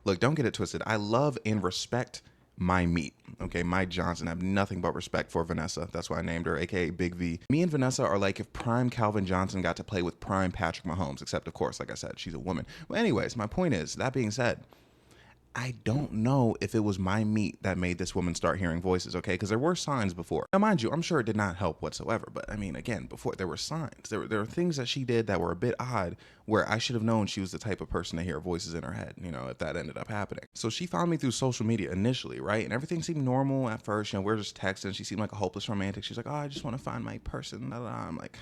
Look, don't get it twisted. I love and respect my meat. Okay, my Johnson. I have nothing but respect for Vanessa. That's why I named her, aka Big V. Me and Vanessa are like if prime Calvin Johnson got to play with prime Patrick Mahomes, except of course, like I said, she's a woman. Well, anyways, my point is, that being said, I don't know if it was my meat that made this woman start hearing voices, okay? Because there were signs before. Now, mind you, I'm sure it did not help whatsoever. But I mean, again, before there were signs. There were things that she did that were a bit odd where I should have known she was the type of person to hear voices in her head, you know, if that ended up happening. So she found me through social media initially, right? And everything seemed normal at first. You know, we are just texting. She seemed like a hopeless romantic. She's like, oh, I just want to find my person. I'm like,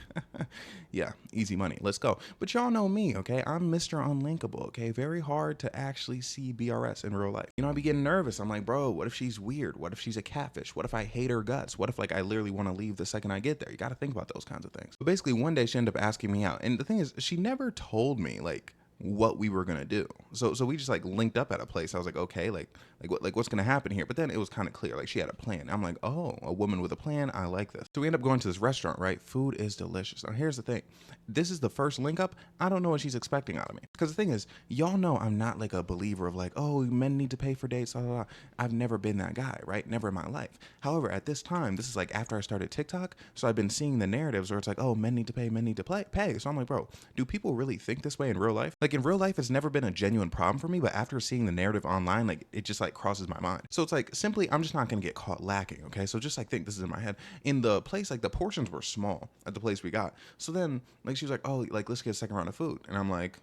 yeah, easy money. Let's go. But y'all know me, okay? I'm Mr. Unlinkable, okay? Very hard to actually see BRS in real life. You know, I be getting nervous. I'm like, bro, what if she's weird? What if she's a catfish? What if I hate her guts? What if like I literally want to leave the second I get there? You got to think about those kinds of things. But basically, one day she ended up asking me out. And the thing is, she never told me like what we were gonna do. So we just like linked up at a place. I was like, okay, what's gonna happen here? But then it was kind of clear, like she had a plan. I'm like, oh, a woman with a plan. I like this. So we end up going to this restaurant, right? Food is delicious. Now here's the thing. This is the first link up. I don't know what she's expecting out of me. Because the thing is, y'all know I'm not like a believer of like, oh, men need to pay for dates. Blah, blah, blah. I've never been that guy, right? Never in my life. However, at this time, this is like after I started TikTok. So I've been seeing the narratives where it's like, oh, men need to pay, men need to pay. So I'm like, bro, do people really think this way in real life? Like in real life, it's never been a genuine problem for me. But after seeing the narrative online, like it just like crosses my mind. So it's like simply, I'm just not going to get caught lacking. Okay. So just like think this is in my head. In the place, like the portions were small at the place we got. So then like she was like, oh, like let's get a second round of food. And I'm like,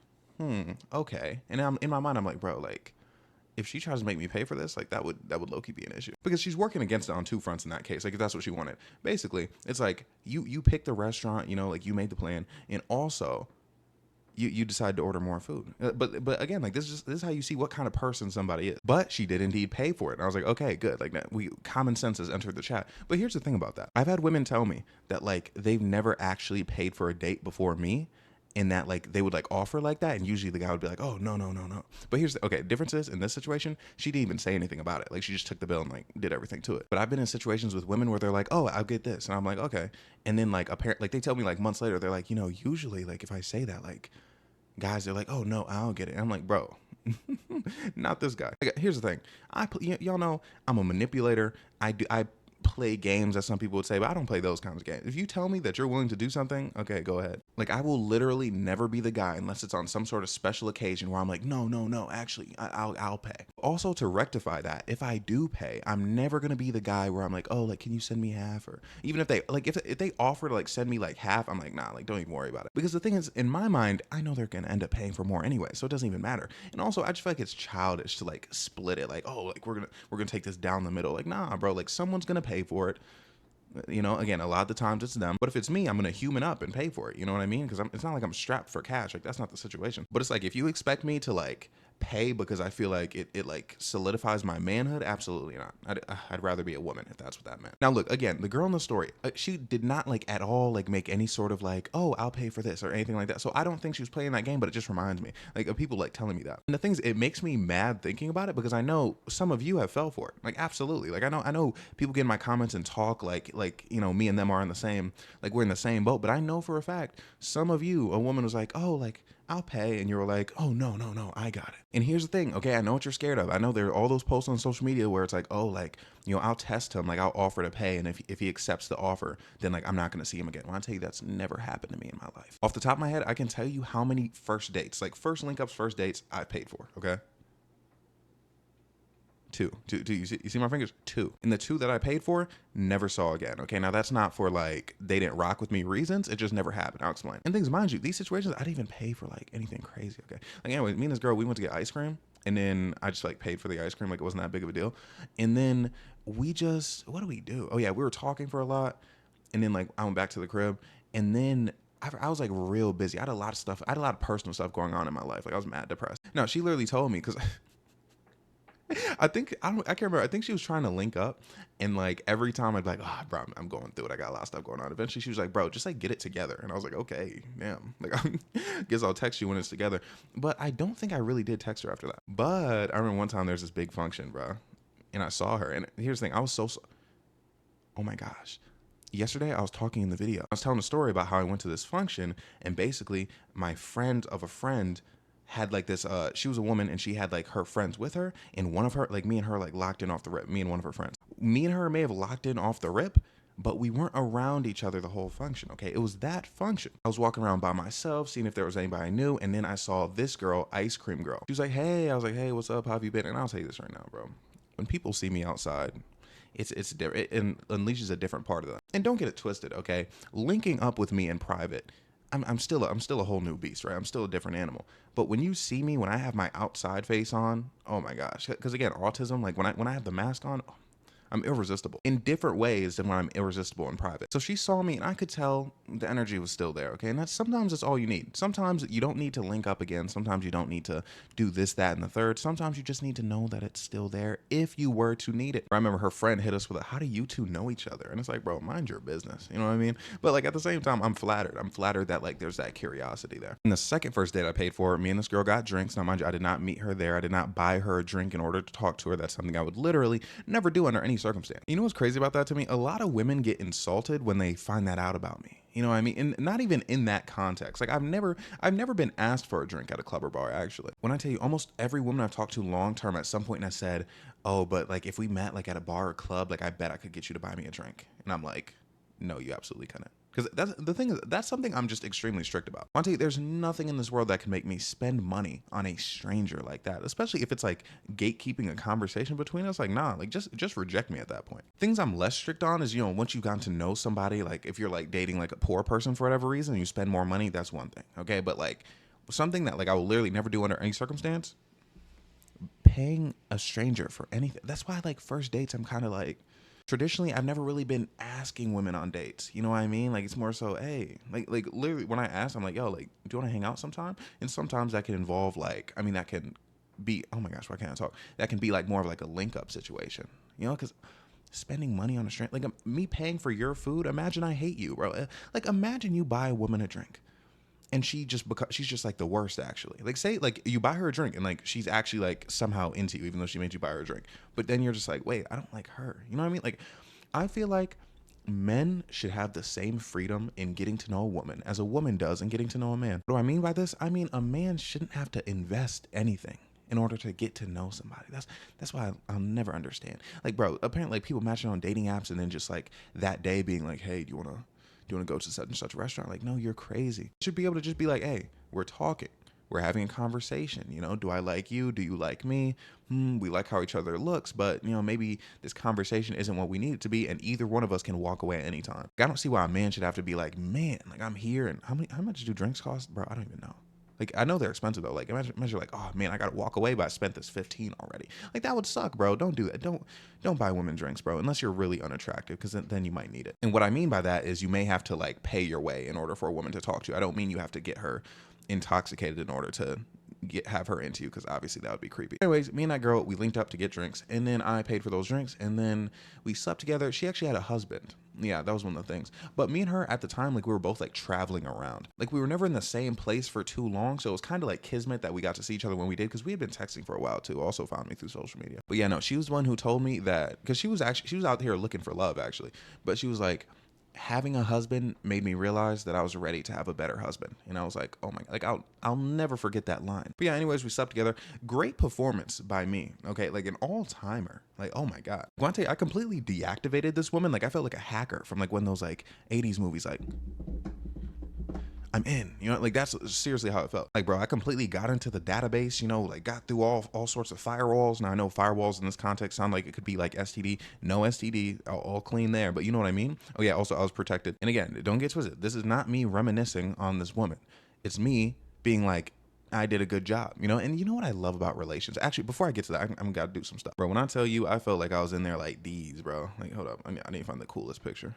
okay. And I'm in my mind, I'm like, bro, like if she tries to make me pay for this, like that would low-key be an issue. Because she's working against it on two fronts in that case. Like if that's what she wanted. Basically, it's like you picked the restaurant, you know, like you made the plan, and also you decide to order more food. But again, like this is how you see what kind of person somebody is. But she did indeed pay for it. And I was like, okay, good. Like we common sense has entered the chat. But here's the thing about that. I've had women tell me that like they've never actually paid for a date before me. And that like they would like offer like that, and usually the guy would be like, oh no. But here's the difference is in this situation she didn't even say anything about it. Like she just took the bill and like did everything to it. But I've been in situations with women where they're like, oh, I'll get this, and I'm like, okay. And then like apparently like they tell me like months later, they're like, you know, usually like if I say that, like guys, they're like, oh no, I'll get it. And I'm like, bro, not this guy. Like, here's the thing. Y'all know I'm a manipulator. I play games, as some people would say, but I don't play those kinds of games. If you tell me that you're willing to do something, okay, go ahead. Like I will literally never be the guy unless it's on some sort of special occasion where I'm like, no, actually, I'll pay. Also, to rectify that, if I do pay, I'm never gonna be the guy where I'm like, oh, like can you send me half? Or even if they like if they offer to like send me like half, I'm like, nah, like don't even worry about it. Because the thing is, in my mind, I know they're gonna end up paying for more anyway, so it doesn't even matter. And also, I just feel like it's childish to like split it, like, oh, like we're gonna take this down the middle. Like, nah, bro, like someone's gonna pay for it. You know, again, a lot of the times it's them. But if it's me, I'm going to human up and pay for it. You know what I mean? Because it's not like I'm strapped for cash. Like, that's not the situation. But it's like, if you expect me to, like, pay because I feel like it like solidifies my manhood, absolutely not. I'd rather be a woman if that's what that meant. Now look, again, the girl in the story, she did not like at all like make any sort of like, oh, I'll pay for this or anything like that. So I don't think she was playing that game, but it just reminds me like of people like telling me that. And the thing is, it makes me mad thinking about it because I know some of you have fell for it. Like absolutely. Like I know people get in my comments and talk like you know, me and them are in the same, like we're in the same boat, but I know for a fact some of you, a woman was like, oh, like I'll pay, and you were like, oh no, I got it. And here's the thing, okay, I know what you're scared of. I know there are all those posts on social media where it's like, oh, like, you know, I'll test him, like I'll offer to pay, and if he accepts the offer, then like I'm not gonna see him again. Well, I tell you, that's never happened to me in my life. Off the top of my head, I can tell you how many first dates, like first link ups, first dates I paid for, okay? Two. You see my fingers? Two. And the two that I paid for, never saw again. Okay, now that's not for like they didn't rock with me reasons. It just never happened. I'll explain. And things, mind you, these situations I didn't even pay for like anything crazy. Okay. Like anyway, me and this girl, we went to get ice cream, and then I just like paid for the ice cream, like it wasn't that big of a deal. And then we just, what do we do? Oh yeah, we were talking for a lot, and then like I went back to the crib, and then I was like real busy. I had a lot of stuff. I had a lot of personal stuff going on in my life. Like I was mad depressed. No, she literally told me because I can't remember. I think she was trying to link up, and like every time I'd be like, oh, bro, I'm going through it. I got a lot of stuff going on. Eventually, she was like, bro, just like get it together. And I was like, okay, damn. Like, guess I'll text you when it's together. But I don't think I really did text her after that. But I remember one time there's this big function, bro, and I saw her. And here's the thing, I was so oh my gosh. Yesterday, I was talking in the video. I was telling a story about how I went to this function, and basically, my friend of a friend had like this she was a woman and she had like her friends with her, and one of her, like me and her, like locked in off the rip. Me and one of her friends, me and her may have locked in off the rip, but we weren't around each other the whole function. Okay, it was that function. I was walking around by myself seeing if there was anybody I knew, and then I saw this girl, ice cream girl. She was like, hey. I was like, hey, what's up, how have you been? And I'll tell you this right now, bro, when people see me outside, it's different. It unleashes a different part of them. And don't get it twisted, okay? Linking up with me in private, I'm still a whole new beast, right? I'm still a different animal. But when you see me, when I have my outside face on, oh my gosh, because again, autism, like when I have the mask on, I'm irresistible in different ways than when I'm irresistible in private. So she saw me and I could tell the energy was still there. Okay. And that's all you need. Sometimes you don't need to link up again. Sometimes you don't need to do this, that, and the third. Sometimes you just need to know that it's still there if you were to need it. I remember her friend hit us with how do you two know each other? And it's like, bro, mind your business. You know what I mean? But like at the same time, I'm flattered. I'm flattered that like there's that curiosity there. And the second first date I paid for, me and this girl got drinks. Now mind you, I did not meet her there. I did not buy her a drink in order to talk to her. That's something I would literally never do under any circumstance. You know what's crazy about that to me? A lot of women get insulted when they find that out about me. You know what I mean? And not even in that context. Like I've never been asked for a drink at a club or bar, actually. When I tell you, almost every woman I've talked to long term at some point and I said, oh, but like if we met like at a bar or club, like I bet I could get you to buy me a drink. And I'm like, no, you absolutely couldn't. Because that's the thing is, that's something I'm just extremely strict about. I tell you, there's nothing in this world that can make me spend money on a stranger like that, especially if it's like gatekeeping a conversation between us. Like, nah, like just reject me at that point. Things I'm less strict on is, you know, once you've gotten to know somebody, like if you're like dating like a poor person for whatever reason, you spend more money, that's one thing. Okay. But like something that like I will literally never do under any circumstance, paying a stranger for anything. That's why like first dates, I'm kind of like, traditionally I've never really been asking women on dates. You know what I mean? Like it's more so, hey, like literally when I ask, I'm like, yo, like, do you want to hang out sometime? And sometimes that can involve like, I mean, that can be, oh my gosh, why can't I talk? That can be like more of like a link up situation, you know, because spending money on a stranger, like me paying for your food. Imagine I hate you, bro. Like imagine you buy a woman a drink and she's just like the worst actually. Like say like you buy her a drink and like she's actually like somehow into you even though she made you buy her a drink, but then you're just like, wait, I don't like her, you know what I mean? Like I feel like men should have the same freedom in getting to know a woman as a woman does in getting to know a man. What do I mean by this? I mean a man shouldn't have to invest anything in order to get to know somebody. That's why I'll never understand. Like, bro, apparently like people matching on dating apps and then just like that day being like, hey, do you want to go to such and such a restaurant? Like, no, you're crazy. You should be able to just be like, hey, we're talking. We're having a conversation. You know, do I like you? Do you like me? We like how each other looks, but you know, maybe this conversation isn't what we need it to be, and either one of us can walk away at any time. I don't see why a man should have to be like, man, like I'm here, and how much do drinks cost, bro? I don't even know. Like I know they're expensive though. Like imagine like, oh man, I gotta walk away, but I spent this 15 already. Like that would suck, bro. Don't do that. Don't buy women drinks, bro, unless you're really unattractive, because then you might need it. And what I mean by that is you may have to like pay your way in order for a woman to talk to you. I don't mean you have to get her intoxicated in order to have her into you, because obviously that would be creepy. Anyways, me and that girl, we linked up to get drinks, and then I paid for those drinks, and then we slept together. She actually had a husband. Yeah, that was one of the things. But me and her at the time, like we were both like traveling around. Like we were never in the same place for too long, so it was kind of like kismet that we got to see each other when we did, because we had been texting for a while too. Also found me through social media. But yeah, no, she was the one who told me that, because she was out here looking for love actually, but she was like, having a husband made me realize that I was ready to have a better husband. And I was like, oh my, like I'll never forget that line. But yeah, anyways, we slept together. Great performance by me. Okay. Like an all timer. Like, oh my God. I want to tell you, I completely deactivated this woman. Like I felt like a hacker from like one of those like 80s movies, like I'm in, you know, like that's seriously how it felt. Like, bro, I completely got into the database, you know, like got through all sorts of firewalls. Now I know firewalls in this context sound like it could be like STD, no STD, all clean there, but you know what I mean? Oh yeah, also I was protected. And again, don't get twisted. This is not me reminiscing on this woman. It's me being like, I did a good job, you know? And you know what I love about relations? Actually, before I get to that, I'm got to do some stuff. Bro, when I tell you, I felt like I was in there like these, bro. Like, hold up. I need to find the coolest picture.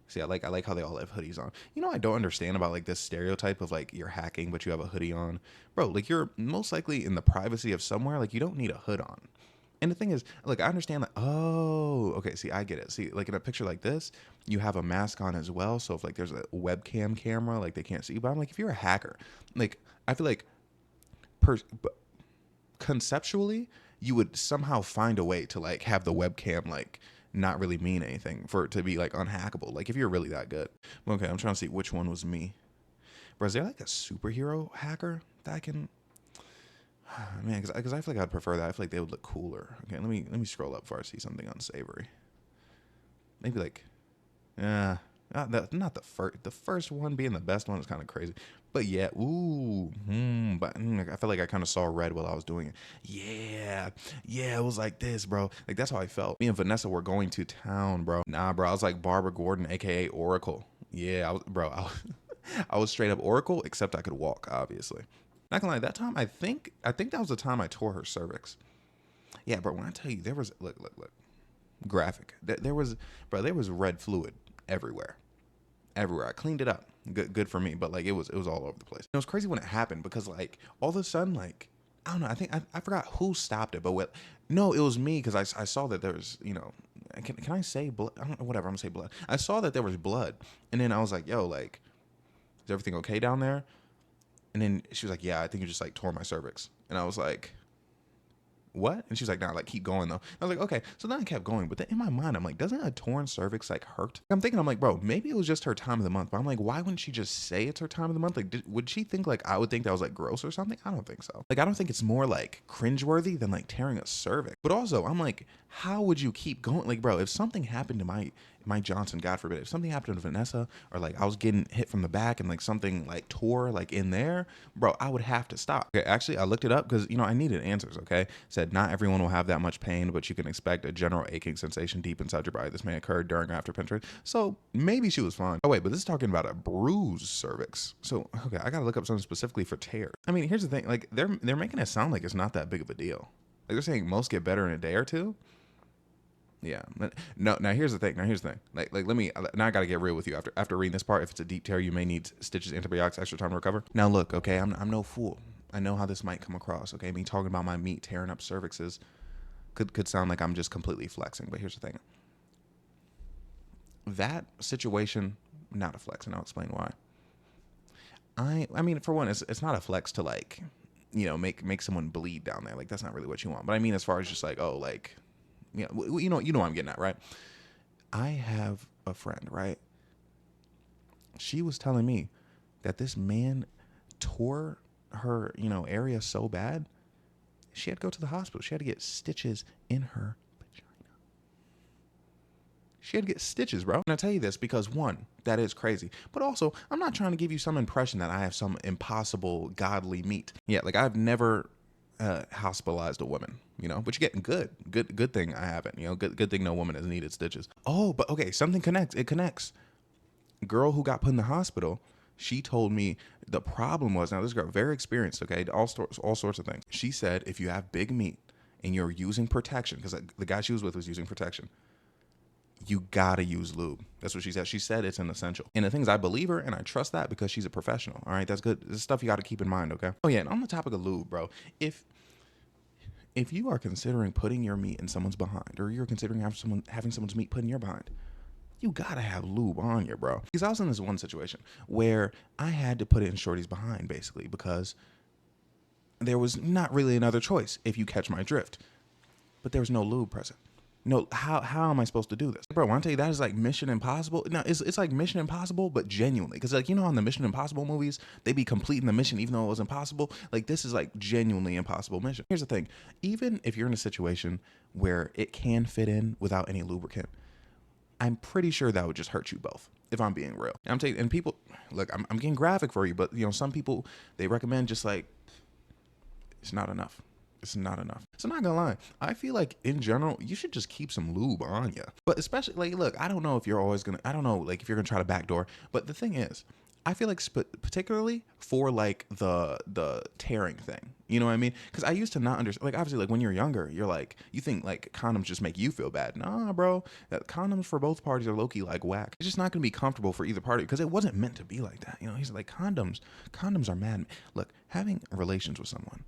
See, I like how they all have hoodies on. You know, I don't understand about like this stereotype of like you're hacking, but you have a hoodie on. Bro, like you're most likely in the privacy of somewhere. Like you don't need a hood on. And the thing is, like, I understand that. Oh, okay. See, I get it. See, like in a picture like this, you have a mask on as well. So if like there's a webcam camera, like they can't see you. But I'm like, if you're a hacker, like I feel like conceptually, you would somehow find a way to like have the webcam like not really mean anything for it to be like unhackable. Like if you're really that good. Okay, I'm trying to see which one was me. Bro, is there like a superhero hacker that I can? Man, because I feel like I'd prefer that. I feel like they would look cooler. Okay, let me scroll up before I see something unsavory. Maybe like, yeah, not the first. The first one being the best one is kind of crazy. But yeah, I feel like I kind of saw red while I was doing it. Yeah, yeah, it was like this, bro. Like that's how I felt. Me and Vanessa were going to town, bro. Nah, bro, I was like Barbara Gordon, aka Oracle. Yeah, I was straight up Oracle, except I could walk, obviously. Not gonna lie, that time I think that was the time I tore her cervix. Yeah, bro. When I tell you there was look graphic. There was, bro. There was red fluid everywhere, everywhere. I cleaned it up. Good for me. But like it was all over the place. It was crazy when it happened because like all of a sudden like I don't know. I think I forgot who stopped it, but what? No, it was me because I saw that there was Can I say blood? I don't know. Whatever. I'm gonna say blood. I saw that there was blood, and then I was like, yo, like, is everything okay down there? And then she was like, yeah, I think you just like tore my cervix. And I was like, what? And she was like, nah, like keep going though. I was like, okay. So then I kept going. But then in my mind, I'm like, doesn't a torn cervix like hurt? I'm like, bro, maybe it was just her time of the month. But I'm like, why wouldn't she just say it's her time of the month? Like, would she think like I would think that was like gross or something? I don't think so. Like, I don't think it's more like cringeworthy than like tearing a cervix. But also, I'm like, how would you keep going? Like, bro, if something happened to my Johnson, God forbid, if something happened to Vanessa, or like I was getting hit from the back and like something like tore like in there, bro, I would have to stop. Okay, actually, I looked it up because I needed answers. Okay, it said not everyone will have that much pain, but you can expect a general aching sensation deep inside your body. This may occur during or after penetration. So maybe she was fine. Oh wait, but this is talking about a bruised cervix. So okay, I gotta look up something specifically for tears. I mean, here's the thing: like they're making it sound like it's not that big of a deal. Like they're saying most get better in a day or two. Yeah. No. Now here's the thing. Like let me. Now I gotta get real with you. After reading this part, if it's a deep tear, you may need stitches, antibiotics, extra time to recover. Now look, okay, I'm no fool. I know how this might come across. Okay, me talking about my meat tearing up cervixes could sound like I'm just completely flexing. But here's the thing. That situation, not a flex, and I'll explain why. I mean, for one, it's not a flex to like, make someone bleed down there. Like that's not really what you want. But I mean, as far as just like, oh, like, you know what I'm getting at, right? I have a friend, right? She was telling me that this man tore her, area so bad, she had to go to the hospital. She had to get stitches in her vagina. She had to get stitches, bro. And I tell you this because one, that is crazy. But also, I'm not trying to give you some impression that I have some impossible godly meat. Yeah, like I've never hospitalized a woman, but you're getting good thing I haven't, good thing no woman has needed stitches. Oh, but okay, something connects. It connects. Girl who got put in the hospital, she told me the problem was, now this girl very experienced, okay, all sorts of things. She said if you have big meat and you're using protection, because the guy she was with was using protection, you gotta use lube. That's what she said. She said it's an essential. And the thing is, I believe her and I trust that because she's a professional. All right, that's good. This is stuff you got to keep in mind. Okay. Oh yeah, and on the topic of lube, bro, if you are considering putting your meat in someone's behind, or you're considering having someone's meat put in your behind, you gotta have lube on you, bro. Because I was in this one situation where I had to put it in Shorty's behind, basically, because there was not really another choice, if you catch my drift. But there was no lube present. No, how am I supposed to do this, bro? When I tell you that is like Mission Impossible. No, it's like Mission Impossible, but genuinely, because like on the Mission Impossible movies, they be completing the mission even though it was impossible. Like this is like genuinely impossible mission. Here's the thing: even if you're in a situation where it can fit in without any lubricant, I'm pretty sure that would just hurt you both. If I'm being real, and I'm taking and people look, I'm getting graphic for you, but some people they recommend just like it's not enough. It's not enough. So not gonna lie, I feel like in general, you should just keep some lube on you. But especially like, look, I don't know if you're always gonna, I don't know, like if you're gonna try to backdoor. But the thing is, I feel like particularly for like the tearing thing, you know what I mean? Because I used to not understand. Like obviously, like when you're younger, you're like you think like condoms just make you feel bad. Nah, bro, that condoms for both parties are low key like whack. It's just not gonna be comfortable for either party because it wasn't meant to be like that. He's like condoms are mad. Look, having relations with someone.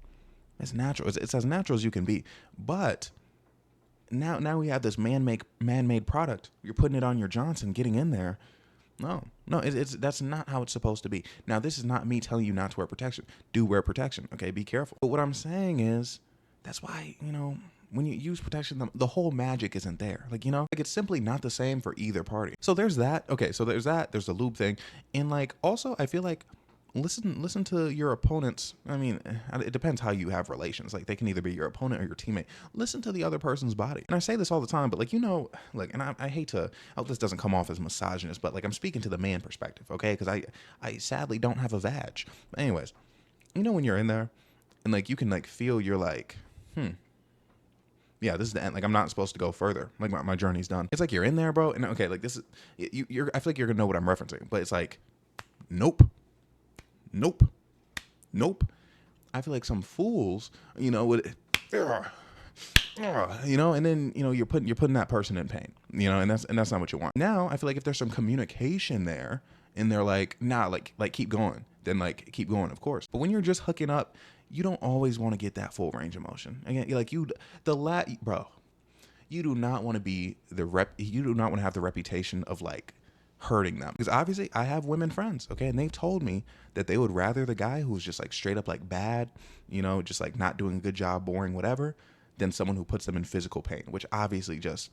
It's natural. It's as natural as you can be. But now we have this man-made product. You're putting it on your Johnson, getting in there. No, that's not how it's supposed to be. Now, this is not me telling you not to wear protection. Do wear protection, okay? Be careful. But what I'm saying is, that's why, when you use protection, the whole magic isn't there. Like, it's simply not the same for either party. So there's that. Okay, so there's that. There's the lube thing. And, like, also, I feel like listen to your opponents. I mean, it depends how you have relations. Like, they can either be your opponent or your teammate. Listen to the other person's body. And I say this all the time, but like, like, and I hate to, I hope this doesn't come off as misogynist, but like, I'm speaking to the man perspective, okay? Because I sadly don't have a vag. But anyways, when you're in there and like, you can like feel you're like, yeah, this is the end. Like, I'm not supposed to go further. Like, my journey's done. It's like you're in there, bro. And okay, like, this is, you're, I feel like you're gonna know what I'm referencing, but it's like, nope, nope, nope. I feel like some fools, would, and then, you're putting that person in pain, and that's not what you want. Now, I feel like if there's some communication there and they're like, nah, like keep going, then like keep going, of course. But when you're just hooking up, you don't always want to get that full range of motion. Again, like bro, you do not want to be you do not want to have the reputation of like hurting them. Because obviously I have women friends, okay, and they've told me that they would rather the guy who's just like straight up like bad, just like not doing a good job, boring, whatever, than someone who puts them in physical pain, which obviously just,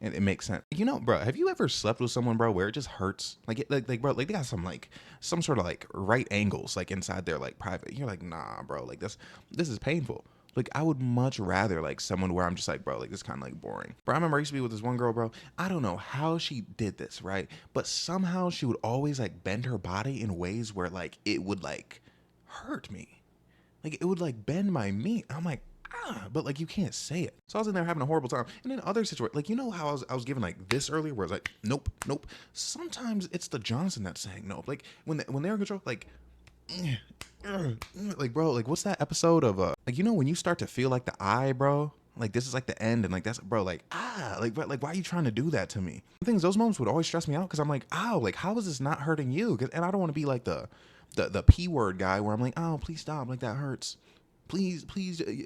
it makes sense. Bro, have you ever slept with someone, bro, where it just hurts? Like, bro, like they got some sort of like right angles, like inside their like private. You're like, nah, bro, like this is painful. Like, I would much rather like someone where I'm just like, bro, like this is kind of like boring. Bro, I remember I used to be with this one girl, bro. I don't know how she did this, right? But somehow she would always like bend her body in ways where like it would like hurt me. Like, it would like bend my meat. I'm like, but like you can't say it. So I was in there having a horrible time. And in other situations, like, how I was giving like this earlier, where I was like, nope, nope. Sometimes it's the Johnson that's saying nope. Like when they're in control, like, like, bro, like what's that episode of like, when you start to feel like the eye, bro, like this is like the end, and like that's, bro, like, like, but like, why are you trying to do that to me? Those moments would always stress me out, because I'm like, like, how is this not hurting you? And I don't want to be like the P word guy where I'm like, oh, please stop, like that hurts. Please,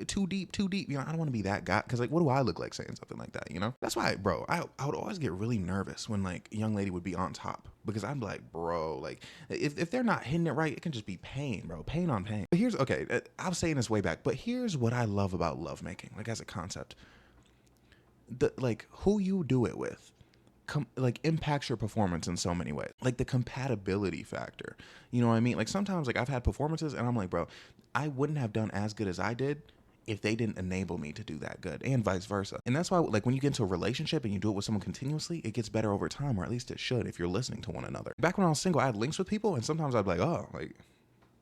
too deep. I don't want to be that guy, because like, what do I look like saying something like that? That's why, bro, I would always get really nervous when like a young lady would be on top, because I'm like, bro, like if they're not hitting it right, it can just be pain, bro, pain on pain. But I was saying this way back, but here's what I love about lovemaking, like as a concept. Like who you do it with like impacts your performance in so many ways. Like the compatibility factor, you know what I mean? Like sometimes like I've had performances and I'm like, bro, I wouldn't have done as good as I did if they didn't enable me to do that good, and vice versa. And that's why, like, when you get into a relationship and you do it with someone continuously, it gets better over time, or at least it should if you're listening to one another. Back when I was single, I had links with people, and sometimes I'd be like, oh, like,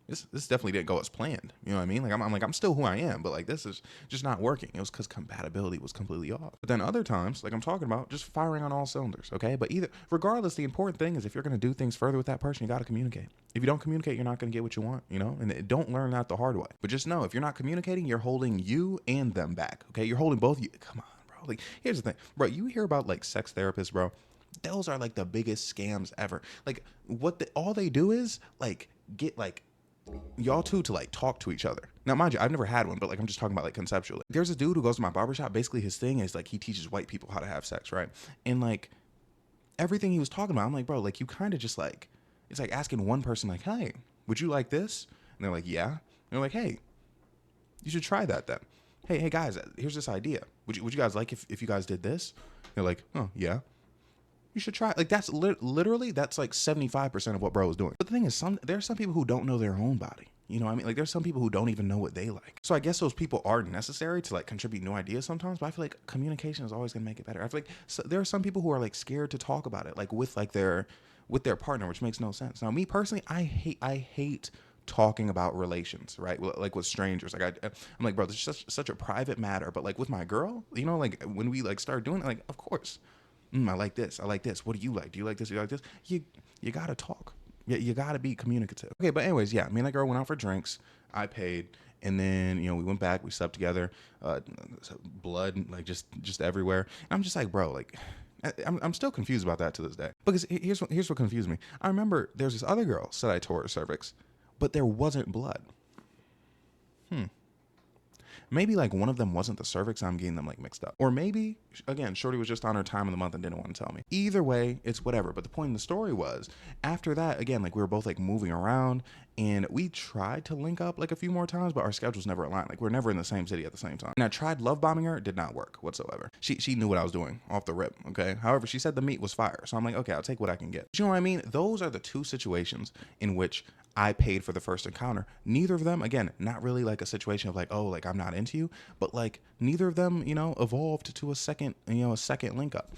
this definitely didn't go as planned. You know what I mean? Like, I'm still who I am, but like, this is just not working. It was because compatibility was completely off. But then other times, like I'm talking about, just firing on all cylinders, okay? But regardless, the important thing is if you're going to do things further with that person, you got to communicate. If you don't communicate, you're not going to get what you want, and don't learn that the hard way. But just know, if you're not communicating, you're holding you and them back, okay? You're holding both of you. Come on, bro. Like, here's the thing, bro. You hear about like sex therapists, bro. Those are like the biggest scams ever. Like, all they do is like get like y'all two to like talk to each other. Now, mind you, I've never had one, but like I'm just talking about like conceptually. There's a dude who goes to my barbershop. Basically, his thing is like he teaches white people how to have sex, right? And like everything he was talking about, I'm like, bro, like you kind of just like, it's like asking one person like, hey, would you like this? And they're like, yeah. And they're like, hey, you should try that then. Hey guys, here's this idea. Would you guys like if you guys did this? They're like, oh yeah. You should try. Like that's literally that's like 75% of what bro is doing. But the thing is, there are some people who don't know their own body. You know what I mean? Like there's some people who don't even know what they like. So I guess those people are necessary to like contribute new ideas sometimes, but I feel like communication is always going to make it better. I feel like there are some people who are like scared to talk about it, like with their partner, which makes no sense. Now, me personally, I hate talking about relations, right? Like with strangers. Like I'm like, bro, this is such a private matter, but like with my girl, like when we like start doing it, like, of course. I like this. I like this. What do you like? Do you like this? Do you like this? You gotta talk. You gotta be communicative. Okay, but anyways, yeah, me and that girl went out for drinks. I paid, and then we went back. We slept together. Blood like just everywhere. And I'm just like, bro, like, I'm still confused about that to this day. Because here's what confused me. I remember there's this other girl said I tore her cervix, but there wasn't blood. Maybe like one of them wasn't the cervix, I'm getting them like mixed up. Or maybe, again, shorty was just on her time of the month and didn't want to tell me. Either way, it's whatever. But the point in the story was, after that, again, like we were both like moving around, and we tried to link up like a few more times, but our schedules never aligned. Like we're never in the same city at the same time. And I tried love bombing her, it did not work whatsoever. She knew what I was doing off the rip, okay? However, she said the meat was fire. So I'm like, okay, I'll take what I can get. But you know what I mean? Those are the two situations in which I paid for the first encounter. Neither of them, again, not really like a situation of like, oh, like I'm not into you, but like neither of them, evolved to a second, a second link up.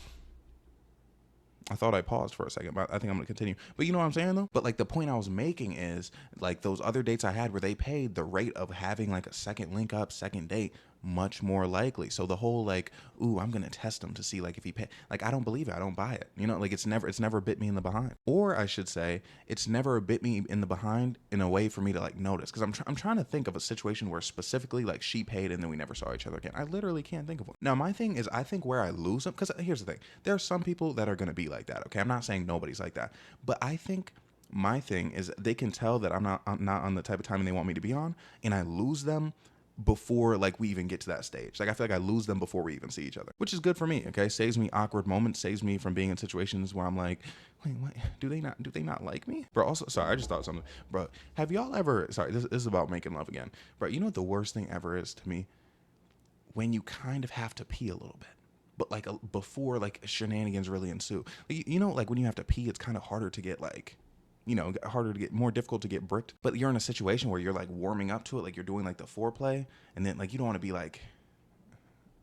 I thought I paused for a second, but I think I'm gonna continue. But you know what I'm saying though? But like the point I was making is like those other dates I had where they paid, the rate of having like a second link up, second date, much more likely. So the whole like, ooh, I'm gonna test him to see like if he pay, like I don't believe it, I don't buy it. Like it's never bit me in the behind. Or I should say, it's never bit me in the behind in a way for me to like notice. Because I'm trying to think of a situation where specifically like she paid and then we never saw each other again. I literally can't think of one. Now my thing is, I think where I lose them, because here's the thing, there are some people that are gonna be like that. Okay, I'm not saying nobody's like that, but I think my thing is they can tell that I'm not on the type of timing they want me to be on, and I lose them before like we even get to that stage. Like I feel like I lose them before we even see each other, which is good for me. Okay, saves me awkward moments, saves me from being in situations where I'm like, wait, what? Do they not like me, bro? Also, sorry, I just thought something, bro. Have y'all ever? Sorry, this is about making love again, bro. You know what the worst thing ever is to me? When you kind of have to pee a little bit, but like before like shenanigans really ensue. Like, like when you have to pee, it's kind of harder to get like, harder to get, more difficult to get bricked. But you're in a situation where you're like warming up to it, like you're doing like the foreplay, and then like you don't want to be like,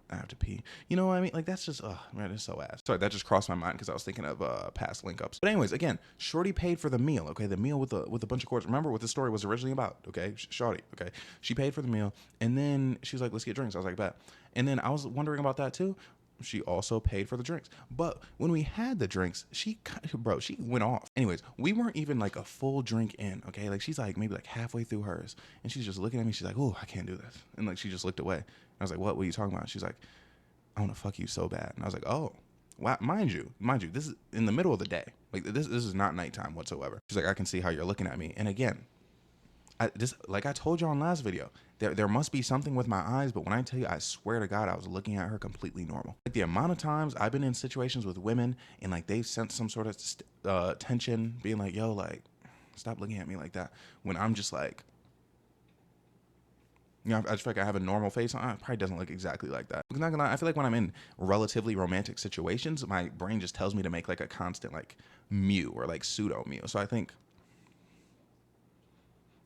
I have to pee. You know what I mean? Like that's just, oh man, it's so ass. Sorry, that just crossed my mind because I was thinking of past link ups. But anyways, again, Shorty paid for the meal. Okay, the meal with a bunch of course. Remember what the story was originally about? Okay, Shorty. Okay, she paid for the meal, and then she was like, "Let's get drinks." I was like, "Bet." And then I was wondering about that too. She also paid for the drinks. But when we had the drinks, she went off. Anyways, we weren't even like a full drink in, okay? Like she's like maybe like halfway through hers, and she's just looking at me. She's like, "Oh, I can't do this," and like she just looked away. I was like, "What? What are you talking about?" She's like, "I want to fuck you so bad." And I was like, "Oh, wow." Mind you, this is in the middle of the day. Like this is not nighttime whatsoever. She's like, "I can see how you're looking at me." And again, like I told you on last video, there must be something with my eyes, but when I tell you, I swear to God, I was looking at her completely normal. Like the amount of times I've been in situations with women and like they've sensed some sort of tension, being like, "Yo, like, stop looking at me like that," when I'm just like, I just feel like I have a normal face on. It probably doesn't look exactly like that. Because not gonna lie, I feel like when I'm in relatively romantic situations, my brain just tells me to make like a constant like mew or like pseudo mew. So I think,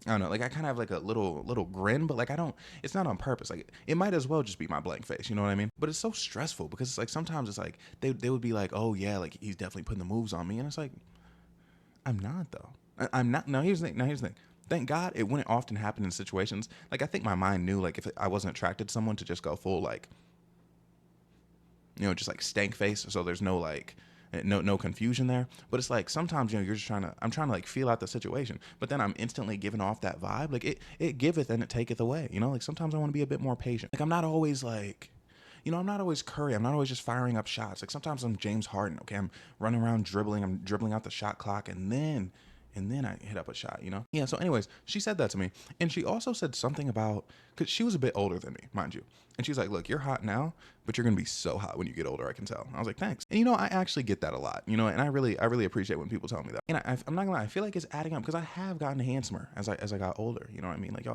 I don't know, like I kind of have like a little grin, but like I don't, it's not on purpose. Like it might as well just be my blank face, you know what I mean? But it's so stressful because it's like sometimes it's like they would be like, "Oh yeah, like he's definitely putting the moves on me," and it's like, I'm not though. I'm not. Now here's the thing. Thank God it wouldn't often happen in situations. Like I think my mind knew like if I wasn't attracted to someone to just go full like, just like stank face. So there's no like, no confusion there. But it's like sometimes you're just I'm trying to like feel out the situation, but then I'm instantly giving off that vibe. Like it giveth and it taketh away. Like sometimes I want to be a bit more patient. Like I'm not always like, I'm not always Curry. I'm not always just firing up shots. Like sometimes I'm James Harden. Okay, I'm running around dribbling. I'm dribbling out the shot clock, and then I hit up a shot. Yeah. So, anyways, she said that to me, and she also said something about, because she was a bit older than me, mind you, and she's like, "Look, you're hot now, but you're gonna be so hot when you get older. I can tell." I was like, "Thanks." And I actually get that a lot. And I really appreciate when people tell me that. And I'm not gonna lie, I feel like it's adding up because I have gotten handsomer as I got older. You know what I mean? Like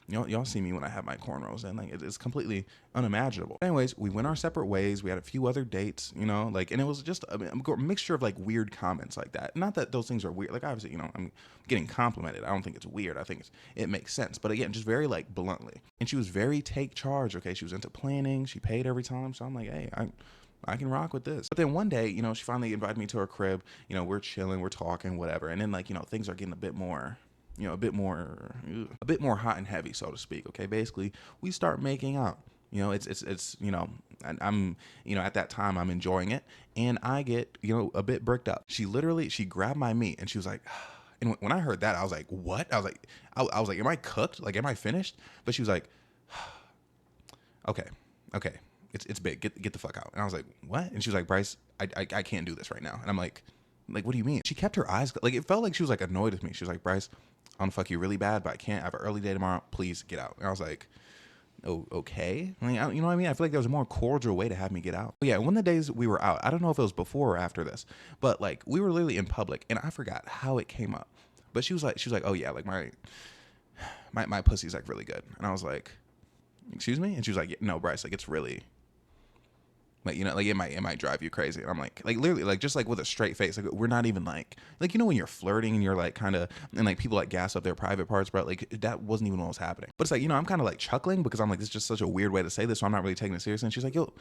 y'all see me when I have my cornrows, and like it's completely unimaginable. Anyways, we went our separate ways. We had a few other dates, like, and it was just a mixture of like weird comments like that. Not that those things are weird. Like obviously, I'm getting complimented. I don't think it's weird. I think it makes sense. But again, just very like bluntly. And she was very take charge. Okay, she was into planning. She paid every time. So I'm like, hey, I can rock with this. But then one day, she finally invited me to her crib. We're chilling, we're talking, whatever. And then like, things are getting a bit more hot and heavy, so to speak. Okay, basically, we start making out. It's and I'm at that time I'm enjoying it, and I get a bit bricked up. She grabbed my meat and she was like, and when I heard that, I was like, what? I was like, am I cooked? Like, am I finished? But she was like, okay, it's big. Get the fuck out. And I was like, what? And she was like, Bryce, I can't do this right now. And I'm like, what do you mean? She kept her eyes, like, it felt like she was like annoyed with me. She was like, Bryce, I want to fuck you really bad, but I can't. I have an early day tomorrow. Please get out. And I was like, oh, okay. You know what I mean? I feel like there was a more cordial way to have me get out. But yeah, one of the days we were out, I don't know if it was before or after this, but like we were literally in public, and I forgot how it came up. But she was like, oh yeah, like my pussy's like really good. And I was like, excuse me? And she was like, yeah, no, Bryce, like it's really, Like, you know, like it might drive you crazy. And I'm like literally, like just like with a straight face, like we're not even like you know when you're flirting and you're like kind of and like people like gas up their private parts, bro. Like that wasn't even what was happening. But it's like, you know, I'm kind of like chuckling because I'm like, this is just such a weird way to say this, so I'm not really taking it seriously. And she's like, you'll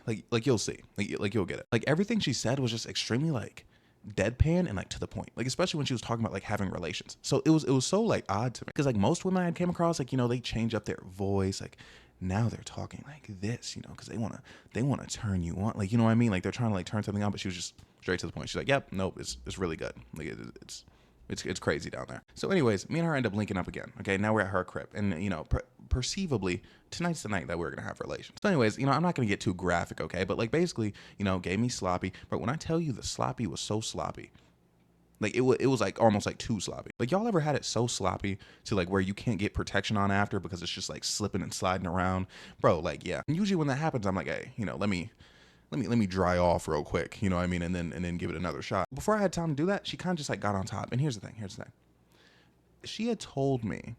like you'll see, like you'll get it. Like everything she said was just extremely like deadpan and like to the point, like especially when she was talking about like having relations. So it was so like odd to me because like most women I came across, like, you know, they change up their voice, like now they're talking like this, you know, because they want to turn you on, like, you know what I mean, like they're trying to like turn something on. But she was just straight to the point. She's like, yep, nope, it's really good, like it's crazy down there. So anyways, me and her end up linking up again. Okay, now we're at her crib, and you know, perceivably tonight's the night that we're gonna have relations. So anyways, you know, I'm not gonna get too graphic, okay, but like basically, you know, gave me sloppy. But when I tell you the sloppy was so sloppy, like it was like almost like too sloppy. Like y'all ever had it so sloppy to like where you can't get protection on after because it's just like slipping and sliding around, bro? Like yeah. And usually when that happens, I'm like, hey, you know, let me dry off real quick, you know what I mean, and then give it another shot. Before I had time to do that, she kind of just like got on top. And here's the thing. She had told me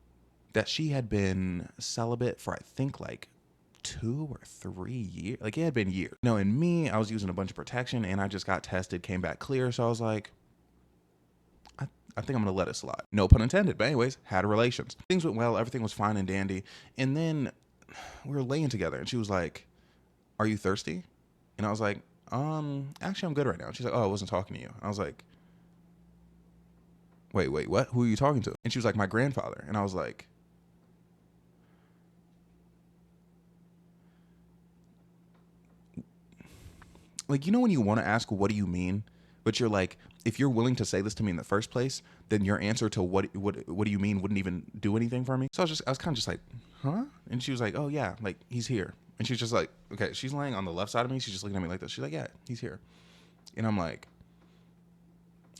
that she had been celibate for I think like 2 or 3 years. Like it had been years. No, and me, I was using a bunch of protection and I just got tested, came back clear. So I was like, I think I'm gonna let it slide. No pun intended. But anyways, had relations. Things went well. Everything was fine and dandy. And then we were laying together, and she was like, "Are you thirsty?" And I was like, actually, I'm good right now." She's like, "Oh, I wasn't talking to you." I was like, "Wait, what? Who are you talking to?" And she was like, "My grandfather." And I was like, you know, when you want to ask, "What do you mean?" But you're like, if you're willing to say this to me in the first place, then your answer to what do you mean wouldn't even do anything for me. So I was kind of just like, huh? And she was like, "Oh yeah, like he's here." And she's just like, okay, she's laying on the left side of me. She's just looking at me like this. She's like, "Yeah, he's here." And I'm like,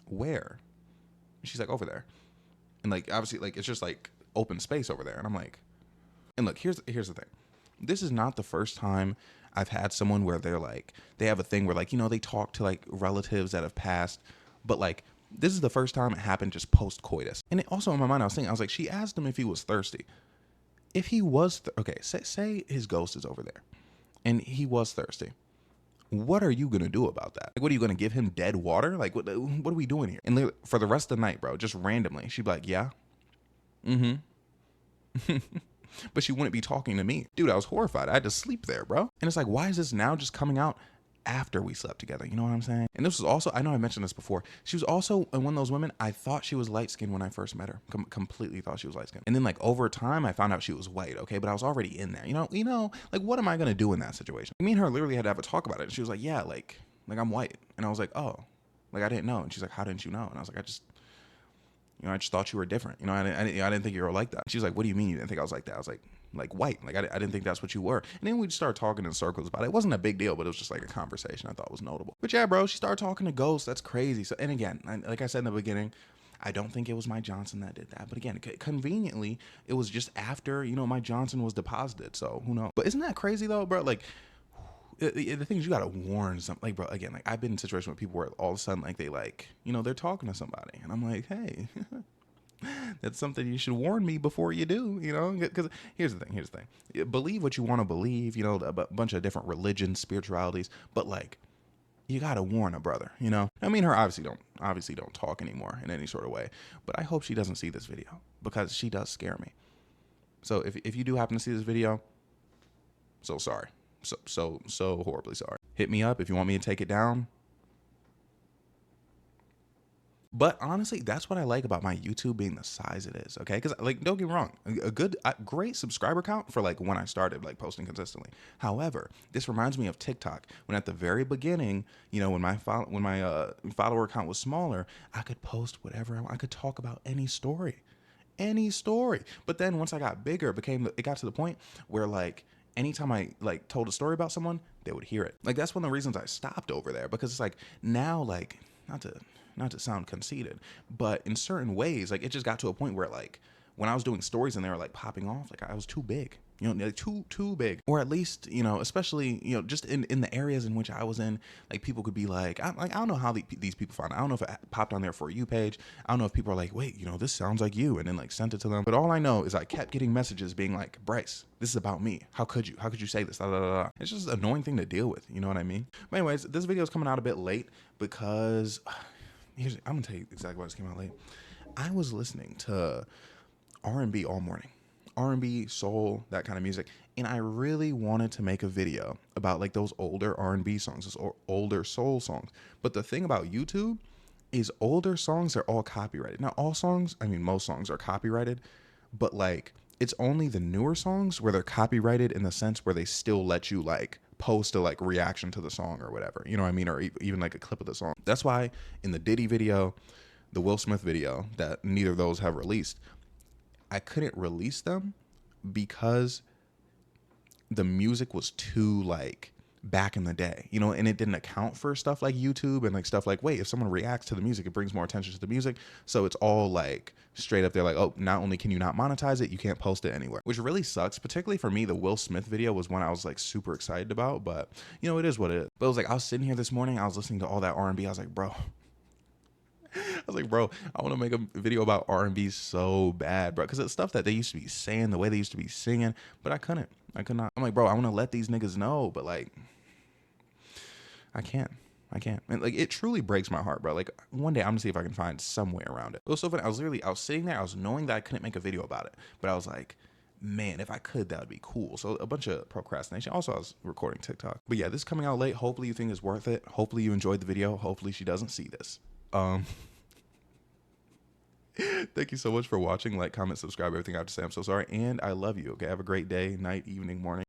"Where?" And she's like, "Over there." And like obviously like it's just like open space over there. And I'm like, and look, here's the thing. This is not the first time I've had someone where they're like they have a thing where like, you know, they talk to like relatives that have passed, but like this is the first time it happened just post coitus. And it also in my mind I was thinking, I was like, she asked him if he was thirsty. If he was okay, say his ghost is over there and he was thirsty. What are you gonna do about that? Like, what are you gonna give him dead water? Like, what are we doing here? And for the rest of the night, bro, just randomly, she'd be like, "Yeah, mm-hmm," but she wouldn't be talking to me. Dude, I was horrified. I had to sleep there, bro. And it's like, why is this now just coming out after we slept together? You know what I'm saying? And this was also, I know I mentioned this before. She was also one of those women, I thought she was light skinned when I first met her. Completely thought she was light skinned. And then like over time, I found out she was white, okay? But I was already in there. Like what am I gonna do in that situation? Me and her literally had to have a talk about it. And she was like, yeah, like I'm white. And I was like, oh, like I didn't know. And she's like, how didn't you know? And I was like, I just thought you were different. I didn't think you were like that. She was like, what do you mean you didn't think I was like that? I was like white. Like, I didn't think that's what you were. And then we just started talking in circles about it. It wasn't a big deal, but it was just like a conversation I thought was notable. But yeah, bro, she started talking to ghosts. That's crazy. So, and again, like I said in the beginning, I don't think it was my Johnson that did that. But again, conveniently, it was just after, my Johnson was deposited. So who knows? But isn't that crazy though, bro? Like, the thing is, you gotta warn some, like, bro, again, like I've been in situations where people where all of a sudden like they like, they're talking to somebody and I'm like, hey, that's something you should warn me before you do, because here's the thing. Believe what you want to believe, a bunch of different religions, spiritualities, but like you gotta warn a brother, I mean, her obviously don't talk anymore in any sort of way, but I hope she doesn't see this video because she does scare me. So if you do happen to see this video, so sorry. So horribly sorry. Hit me up if you want me to take it down. But honestly, that's what I like about my YouTube being the size it is, okay? Because, like, don't get me wrong, great subscriber count for, like, when I started, like, posting consistently. However, this reminds me of TikTok, when at the very beginning, when my follower count was smaller, I could post whatever I could talk about any story. Any story. But then once I got bigger, it got to the point where, like, anytime I, like, told a story about someone, they would hear it. Like, that's one of the reasons I stopped over there, because it's like, now, like, not to sound conceited, but in certain ways, like it just got to a point where like when I was doing stories and they were like popping off, like I was too big. You know, like too big, or at least, you know, especially, you know, just in the areas in which I was in, like people could be like, I don't know how these people found it. I don't know if it popped on their For You page. I don't know if people are like, wait, you know, this sounds like you, and then like sent it to them. But all I know is I kept getting messages being like, Bryce, this is about me. How could you? How could you say this? Da, da, da, da. It's just an annoying thing to deal with. You know what I mean? But anyways, this video is coming out a bit late because I'm gonna tell you exactly why this came out late. I was listening to R&B all morning. R&B, soul, that kind of music. And I really wanted to make a video about like those older R&B songs, those older soul songs. But the thing about YouTube is older songs are all copyrighted. Now, all songs, I mean, most songs are copyrighted, but like it's only the newer songs where they're copyrighted in the sense where they still let you like post a like reaction to the song or whatever, you know what I mean? Or even like a clip of the song. That's why in the Diddy video, the Will Smith video that neither of those have released, I couldn't release them because the music was too like back in the day, you know, and it didn't account for stuff like YouTube and like stuff like, wait, if someone reacts to the music, it brings more attention to the music. So it's all like straight up there like, oh, not only can you not monetize it, you can't post it anywhere, which really sucks. Particularly for me, the Will Smith video was one I was like super excited about, but you know, it is what it is. But it was like, I was sitting here this morning, I was listening to all that R&B. I was like, bro, I want to make a video about R&B so bad, bro, because it's stuff that they used to be saying, the way they used to be singing, but I couldn't. I could not. I'm like, bro, I want to let these niggas know, but like, I can't. I can't. And like, it truly breaks my heart, bro. Like, one day I'm gonna see if I can find some way around it. It was so funny. I was sitting there, I was knowing that I couldn't make a video about it, but I was like, man, if I could, that would be cool. So a bunch of procrastination. Also, I was recording TikTok. But yeah, this is coming out late. Hopefully you think it's worth it. Hopefully you enjoyed the video. Hopefully she doesn't see this. Thank you so much for watching. Like, comment, subscribe, everything I have to say. I'm so sorry. And I love you. Okay. Have a great day, night, evening, morning.